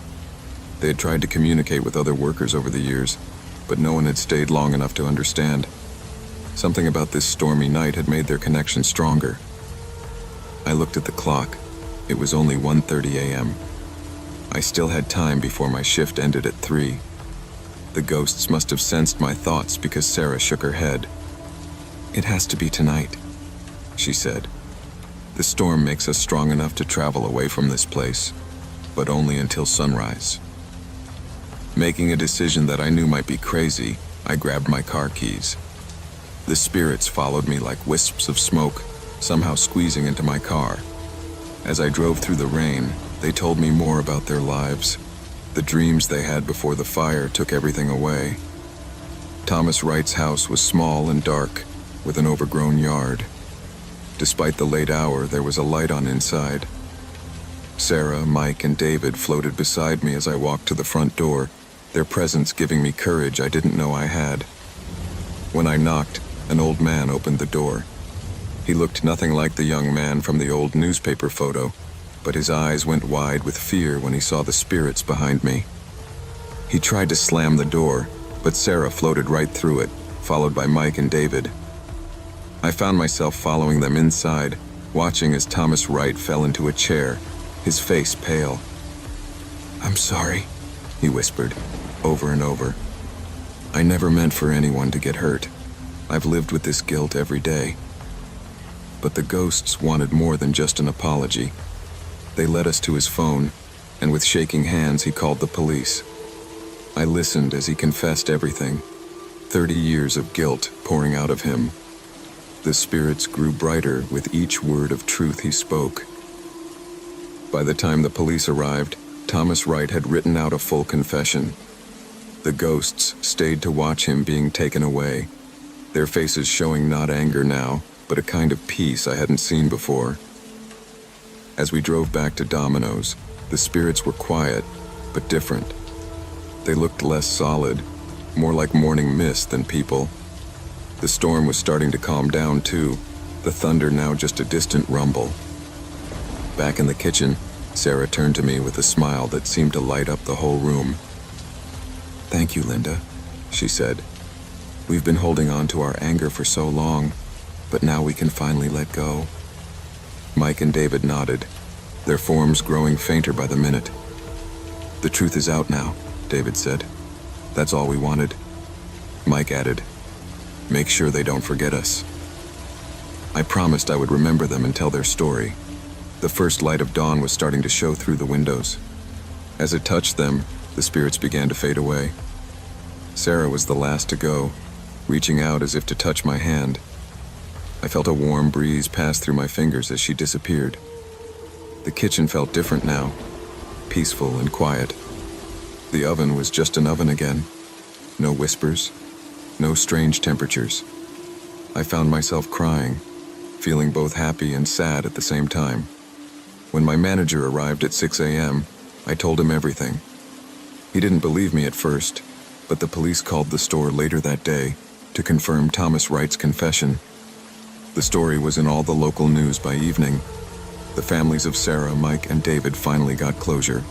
They had tried to communicate with other workers over the years, but no one had stayed long enough to understand. Something about this stormy night had made their connection stronger. I looked at the clock. It was only 1:30 a.m. I still had time before my shift ended at 3. The ghosts must have sensed my thoughts because Sarah shook her head. "It has to be tonight," she said. "The storm makes us strong enough to travel away from this place, but only until sunrise." Making a decision that I knew might be crazy, I grabbed my car keys. The spirits followed me like wisps of smoke, somehow squeezing into my car. As I drove through the rain, they told me more about their lives. The dreams they had before the fire took everything away. Thomas Wright's house was small and dark, with an overgrown yard. Despite the late hour, there was a light on inside. Sarah, Mike, and David floated beside me as I walked to the front door, their presence giving me courage I didn't know I had. When I knocked, an old man opened the door. He looked nothing like the young man from the old newspaper photo, but his eyes went wide with fear when he saw the spirits behind me. He tried to slam the door, but Sarah floated right through it, followed by Mike and David. I found myself following them inside, watching as Thomas Wright fell into a chair, his face pale. "I'm sorry," he whispered, over and over. "I never meant for anyone to get hurt. I've lived with this guilt every day." But the ghosts wanted more than just an apology. They led us to his phone, and with shaking hands he called the police. I listened as he confessed everything, 30 years of guilt pouring out of him. The spirits grew brighter with each word of truth he spoke. By the time the police arrived, Thomas Wright had written out a full confession. The ghosts stayed to watch him being taken away, their faces showing not anger now, but a kind of peace I hadn't seen before. As we drove back to Domino's, the spirits were quiet, but different. They looked less solid, more like morning mist than people. The storm was starting to calm down too, the thunder now just a distant rumble. Back in the kitchen, Sarah turned to me with a smile that seemed to light up the whole room. "Thank you, Linda," she said. "We've been holding on to our anger for so long, but now we can finally let go." Mike and David nodded, their forms growing fainter by the minute. "The truth is out now," David said. "That's all we wanted." Mike added, "Make sure they don't forget us." I promised I would remember them and tell their story. The first light of dawn was starting to show through the windows. As it touched them, the spirits began to fade away. Sarah was the last to go, reaching out as if to touch my hand. I felt a warm breeze pass through my fingers as she disappeared. The kitchen felt different now, peaceful and quiet. The oven was just an oven again. No whispers, no strange temperatures. I found myself crying, feeling both happy and sad at the same time. When my manager arrived at 6 a.m., I told him everything. He didn't believe me at first, but the police called the store later that day to confirm Thomas Wright's confession. The story was in all the local news by evening. The families of Sarah, Mike, and David finally got closure.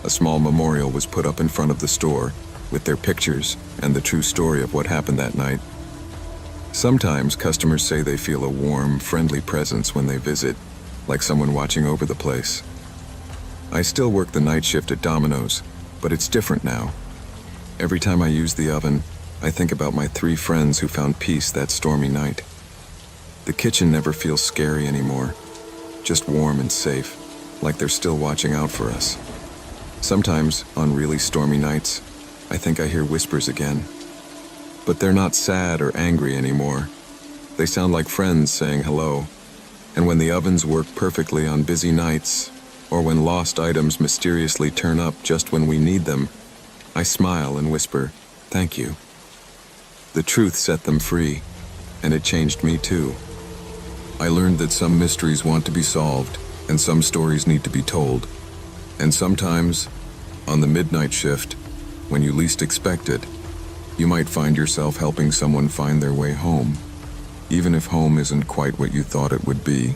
A small memorial was put up in front of the store, with their pictures and the true story of what happened that night. Sometimes customers say they feel a warm, friendly presence when they visit, like someone watching over the place. I still work the night shift at Domino's, but it's different now. Every time I use the oven, I think about my 3 friends who found peace that stormy night. The kitchen never feels scary anymore, just warm and safe, like they're still watching out for us. Sometimes, on really stormy nights, I think I hear whispers again. But they're not sad or angry anymore. They sound like friends saying hello. And when the ovens work perfectly on busy nights, or when lost items mysteriously turn up just when we need them, I smile and whisper, "Thank you." The truth set them free, and it changed me too. I learned that some mysteries want to be solved, and some stories need to be told. And sometimes, on the midnight shift, when you least expect it, you might find yourself helping someone find their way home, even if home isn't quite what you thought it would be.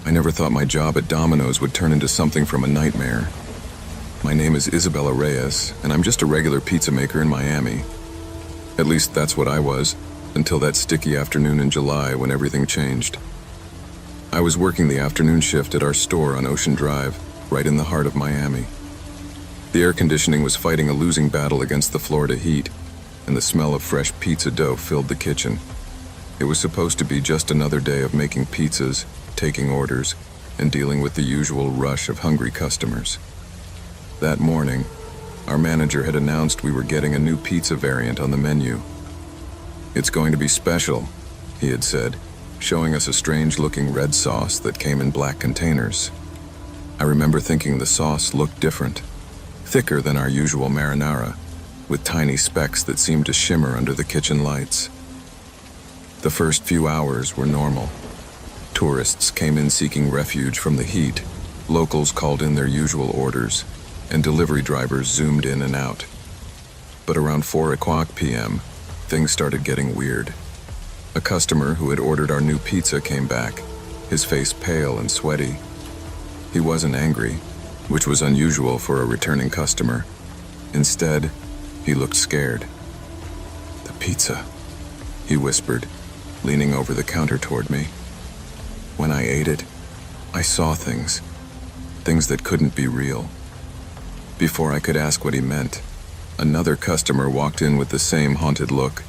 I never thought my job at Domino's would turn into something from a nightmare. My name is Isabella Reyes, and I'm just a regular pizza maker in Miami. At least that's what I was, until that sticky afternoon in July when everything changed. I was working the afternoon shift at our store on Ocean Drive, right in the heart of Miami. The air conditioning was fighting a losing battle against the Florida heat, and the smell of fresh pizza dough filled the kitchen. It was supposed to be just another day of making pizzas, taking orders, and dealing with the usual rush of hungry customers. That morning, our manager had announced we were getting a new pizza variant on the menu. "It's going to be special," he had said, showing us a strange-looking red sauce that came in black containers. I remember thinking the sauce looked different, thicker than our usual marinara, with tiny specks that seemed to shimmer under the kitchen lights. The first few hours were normal. Tourists came in seeking refuge from the heat, locals called in their usual orders, and delivery drivers zoomed in and out. But around 4 o'clock p.m., things started getting weird. A customer who had ordered our new pizza came back, his face pale and sweaty. He wasn't angry, which was unusual for a returning customer. Instead, he looked scared. "The pizza," he whispered, leaning over the counter toward me. When I ate it, I saw things that couldn't be real. Before I could ask what he meant, another customer walked in with the same haunted look.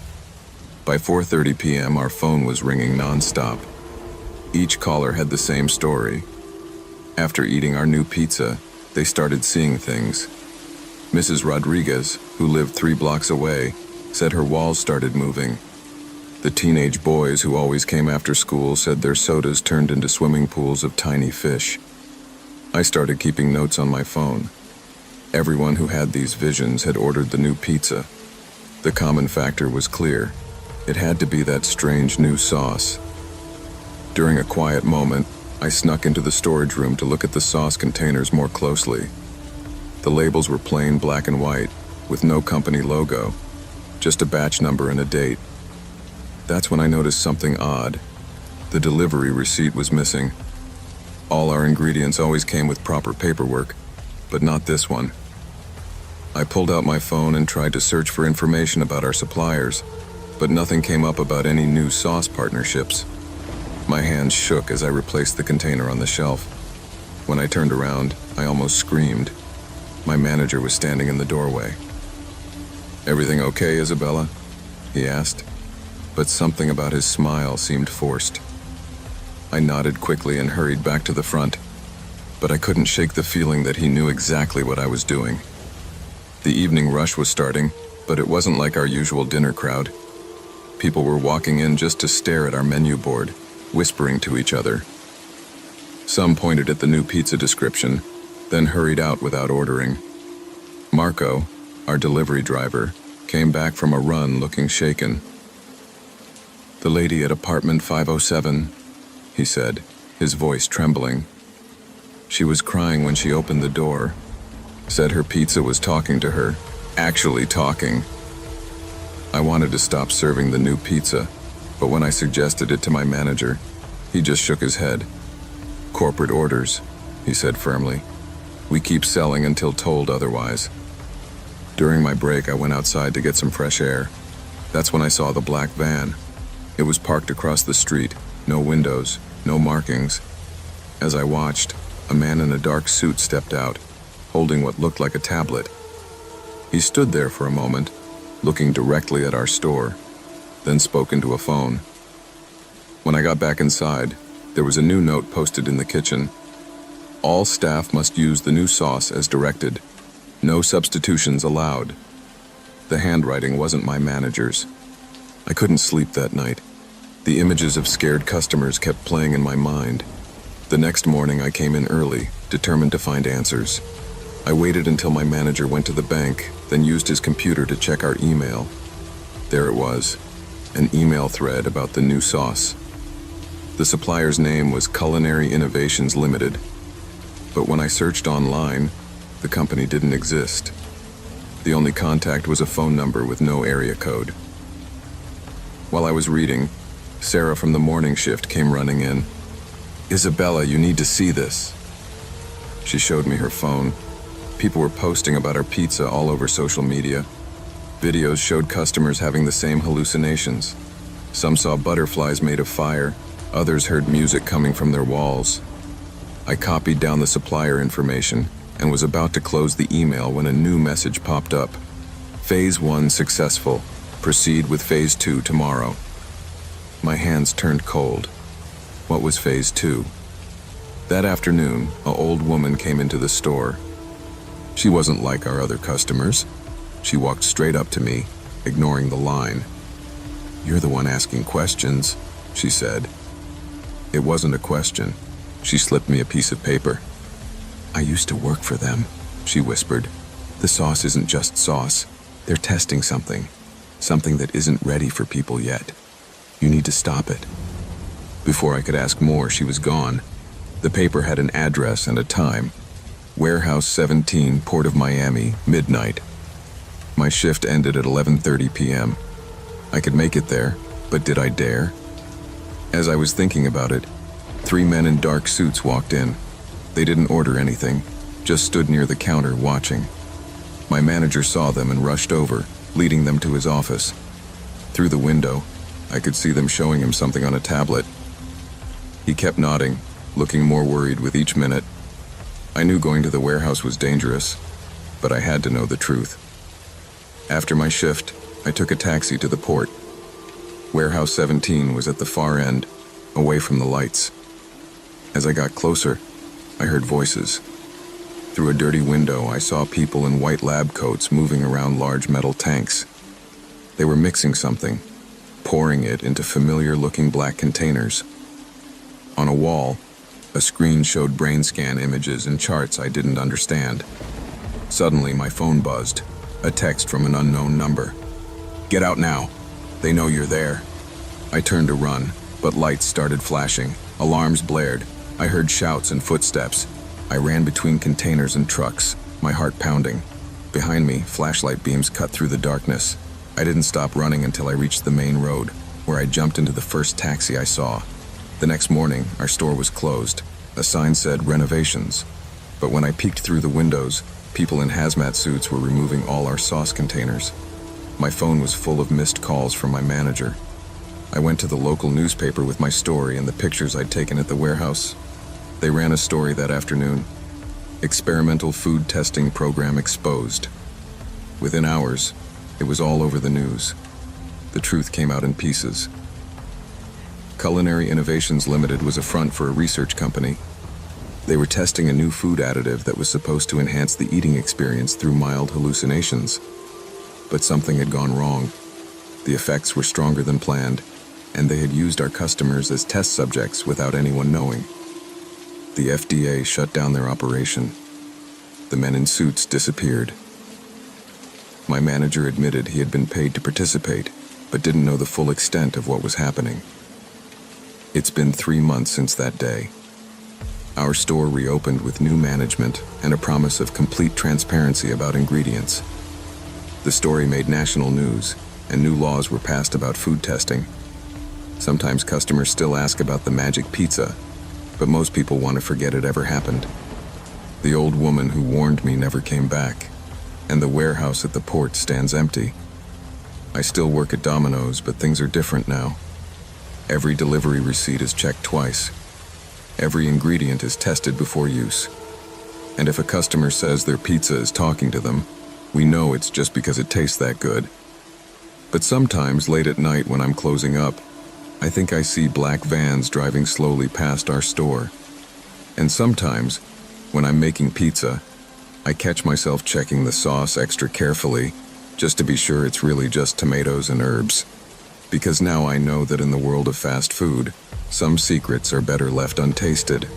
By 4:30 p.m., our phone was ringing nonstop. Each caller had the same story. After eating our new pizza, they started seeing things. Mrs. Rodriguez, who lived 3 blocks away, said her walls started moving. The teenage boys who always came after school said their sodas turned into swimming pools of tiny fish. I started keeping notes on my phone. Everyone who had these visions had ordered the new pizza. The common factor was clear. It had to be that strange new sauce. During a quiet moment, I snuck into the storage room to look at the sauce containers more closely. The labels were plain black and white, with no company logo, just a batch number and a date. That's when I noticed something odd. The delivery receipt was missing. All our ingredients always came with proper paperwork, but not this one. I pulled out my phone and tried to search for information about our suppliers, but nothing came up about any new sauce partnerships. My hands shook as I replaced the container on the shelf. When I turned around, I almost screamed. My manager was standing in the doorway. "Everything okay, Isabella?" he asked, but something about his smile seemed forced. I nodded quickly and hurried back to the front, but I couldn't shake the feeling that he knew exactly what I was doing. The evening rush was starting, but it wasn't like our usual dinner crowd. People were walking in just to stare at our menu board, whispering to each other. Some pointed at the new pizza description, then hurried out without ordering. Marco, our delivery driver, came back from a run looking shaken. "The lady at apartment 507, he said, his voice trembling. She was crying when she opened the door. Said her pizza was talking to her, actually talking. I wanted to stop serving the new pizza, but when I suggested it to my manager, he just shook his head. "Corporate orders," he said firmly. "We keep selling until told otherwise." During my break, I went outside to get some fresh air. That's when I saw the black van. It was parked across the street, no windows, no markings. As I watched, a man in a dark suit stepped out, holding what looked like a tablet. He stood there for a moment, looking directly at our store, then spoke into a phone. When I got back inside, there was a new note posted in the kitchen. "All staff must use the new sauce as directed. No substitutions allowed." The handwriting wasn't my manager's. I couldn't sleep that night. The images of scared customers kept playing in my mind. The next morning I came in early, determined to find answers. I waited until my manager went to the bank, then used his computer to check our email. There it was, an email thread about the new sauce. The supplier's name was Culinary Innovations Limited, but when I searched online, the company didn't exist. The only contact was a phone number with no area code. While I was reading, Sarah from the morning shift came running in. "Isabella, you need to see this." She showed me her phone. People were posting about our pizza all over social media. Videos showed customers having the same hallucinations. Some saw butterflies made of fire, others heard music coming from their walls. I copied down the supplier information and was about to close the email when a new message popped up. "Phase 1 successful. Proceed with Phase 2 tomorrow." My hands turned cold. What was Phase 2? That afternoon, an old woman came into the store. She wasn't like our other customers. She walked straight up to me, ignoring the line. "You're the one asking questions," she said. It wasn't a question. She slipped me a piece of paper. "I used to work for them," she whispered. "The sauce isn't just sauce. They're testing something that isn't ready for people yet. You need to stop it." Before I could ask more, she was gone. The paper had an address and a time. Warehouse 17, Port of Miami, midnight. My shift ended at 11:30 p.m. I could make it there, but did I dare? As I was thinking about it, 3 men in dark suits walked in. They didn't order anything, just stood near the counter watching. My manager saw them and rushed over, leading them to his office. Through the window, I could see them showing him something on a tablet. He kept nodding, looking more worried with each minute. I knew going to the warehouse was dangerous, but I had to know the truth. After my shift, I took a taxi to the port. Warehouse 17 was at the far end, away from the lights. As I got closer, I heard voices. Through a dirty window, I saw people in white lab coats moving around large metal tanks. They were mixing something, pouring it into familiar-looking black containers. On a wall, a screen showed brain scan images and charts I didn't understand. Suddenly, my phone buzzed, a text from an unknown number. "Get out now. They know you're there." I turned to run, but lights started flashing. Alarms blared. I heard shouts and footsteps. I ran between containers and trucks, my heart pounding. Behind me, flashlight beams cut through the darkness. I didn't stop running until I reached the main road, where I jumped into the first taxi I saw. The next morning, our store was closed. A sign said renovations. But when I peeked through the windows, people in hazmat suits were removing all our sauce containers. My phone was full of missed calls from my manager. I went to the local newspaper with my story and the pictures I'd taken at the warehouse. They ran a story that afternoon. Experimental food testing program exposed. Within hours, it was all over the news. The truth came out in pieces. Culinary Innovations Limited was a front for a research company. They were testing a new food additive that was supposed to enhance the eating experience through mild hallucinations. But something had gone wrong. The effects were stronger than planned, and they had used our customers as test subjects without anyone knowing. The FDA shut down their operation. The men in suits disappeared. My manager admitted he had been paid to participate, but didn't know the full extent of what was happening. It's been 3 months since that day. Our store reopened with new management and a promise of complete transparency about ingredients. The story made national news, and new laws were passed about food testing. Sometimes customers still ask about the magic pizza, but most people want to forget it ever happened. The old woman who warned me never came back, and the warehouse at the port stands empty. I still work at Dominos, but things are different now. Every delivery receipt is checked twice. Every ingredient is tested before use. And if a customer says their pizza is talking to them, we know it's just because it tastes that good. But sometimes, late at night when I'm closing up, I think I see black vans driving slowly past our store. And sometimes, when I'm making pizza, I catch myself checking the sauce extra carefully, just to be sure it's really just tomatoes and herbs. Because now I know that in the world of fast food, some secrets are better left untasted.